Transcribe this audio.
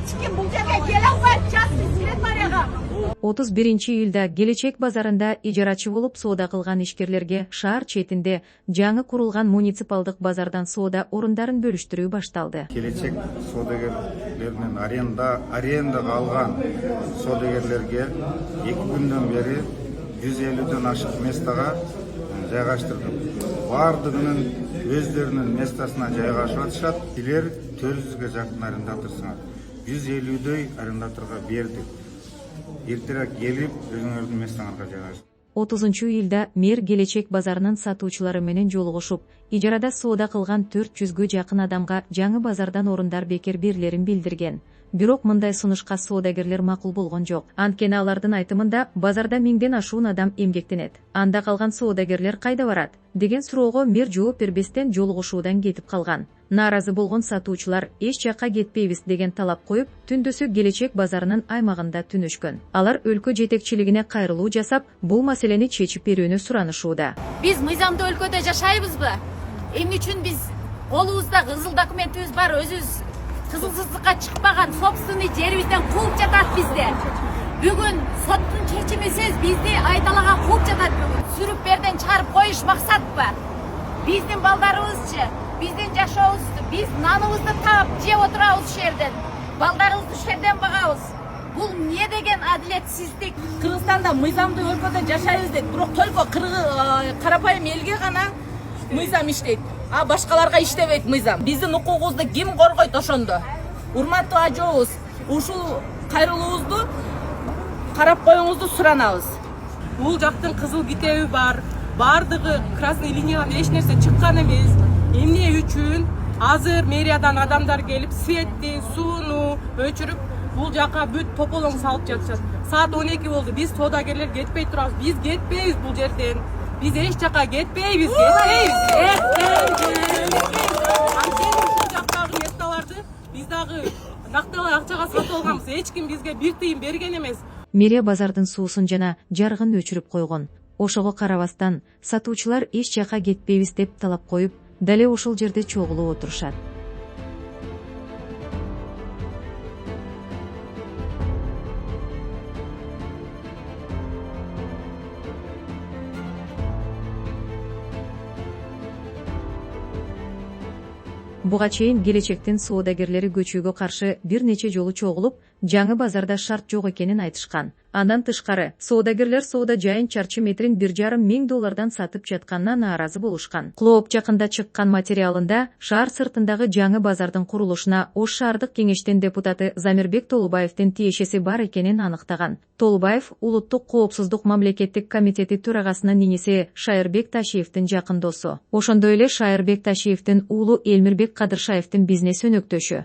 ешкім бұл жерге келе алмайды, жасты сирет Марияға. 31-июлда Келечек базарында ижаратчы болып соода кылган ишкерлерге шаар четинде жаңы курулган муниципалдык базардан соода орундарын бөлүштүрүү башталды. Келечек соодагерлеринин арендага алган соодагерлерге 2 күндөн бери 150ден ашык местага жайгаштырдык. Бардыгынын өздөрүнүн местосуна жайгашып атышат. Силер 400ге жакын арендаторсуңар. 150дөй арендаторго бердик. Эртерээк келип, өзүңөрдүн местоңарга жайгашып. 30-июлда мэр Келечек базарынын сатуучулары менен жолугушуп, ижарада соода кылган 400ге жакын адамга жаңы базардан орундар бекер берилерин билдирген. Бирок мындай сунушка соодагерлер макул болгон жок. Анткени алардын айтымында базарда 1000ден ашуун адам эмгектенет. Анда калган соодагерлер кайда барат деген суроого мэр жооп бербестен жолугушуудан кетип калган. Нааразы болгон сатуучулар эч жакка кетпейбиз деген талап коюп, түндүсү Келечек базарынын аймагында түнөшкөн. Алар өлкө жетекчилигине кайрылуу жасап, бул маселени чечип берүүнү суранышууда. Биз мыйзамдуу өлкөдө жашайбызбы? Эмне үчүн биз колубузда кызыл документибиз бар, өзүбүз кызылсыздыкка чыкпаган собственный жерибизден кууп жатат бизди. Бүгүн соттун чечимисиз бизди айдалага кууп жатат. Сүрүп берден чыгарып коюш максатпы? Биздин балдарыбызчы, биздин жашообуз, биз наныбызды таап жеп отурабыз ушул жерден. Балдарыбызды ушул жерден багабыз. Бул эмне деген адилетсиздик? Кыргызстанда мыйзамдуу өлкөдө жашайбыз дейт, бирок только карапайым элге гана мыйзам иштейт. А башкаларга иштебейт мыйзам. Биздин укугубузду ким коргойт ошондо? Урматтуу ажообуз, ушул кайрылуубузду карап коюңузду суранабыз. Бул жактын кызыл китеби бар. Бардыгы красный линиядан эч нерсе чыккан эмес. Эмне үчүн азыр мэриядан адамдар келип светти, сууну өчүрүп бул жака бүт тополоң салып жатышат. Саат 12 болду. Биз соодагерлер кетпей турабыз. Биз кетпейбиз бул жерден. Биз эч жака кетпейбиз. Анткени ушул жактагы месталарды биз дагы накталай акчага сатып алганбыз. Эч ким бизге бир тыйын берген эмес. Мэрия базардын суусун жана жарыгын өчүрүп койгон. Ошого карабастан сатуучулар эч жака кетпейбиз деп талап коюп, дале ошол жерде чогулуп отурушат. Буга чейин Келечектин соодагерлери көчүүгө каршы бир нече жолу чогулуп, жаңы базарда шарт жок экенин айтышкан. Андан тышкары, соодагерлер соода жайын чарчы метрин $1,500 сатып жатканына нааразы болушкан. Клооп жакында чыккан материалында шаар сыртындагы жаңы базардын курулушуна Ош шаардык кеңештин депутаты Замирбек Толубаевдин тиешеси бар экенин аныктаган. Толубаев Улуттук коопсуздук мамлекеттик комитети төрагасынын иниси Шайырбек Ташиевдин жакын досу. Ошондой эле Шайырбек Ташиевдин уулу Элмирбек Кадыршаевдин бизнес өнөктөшү.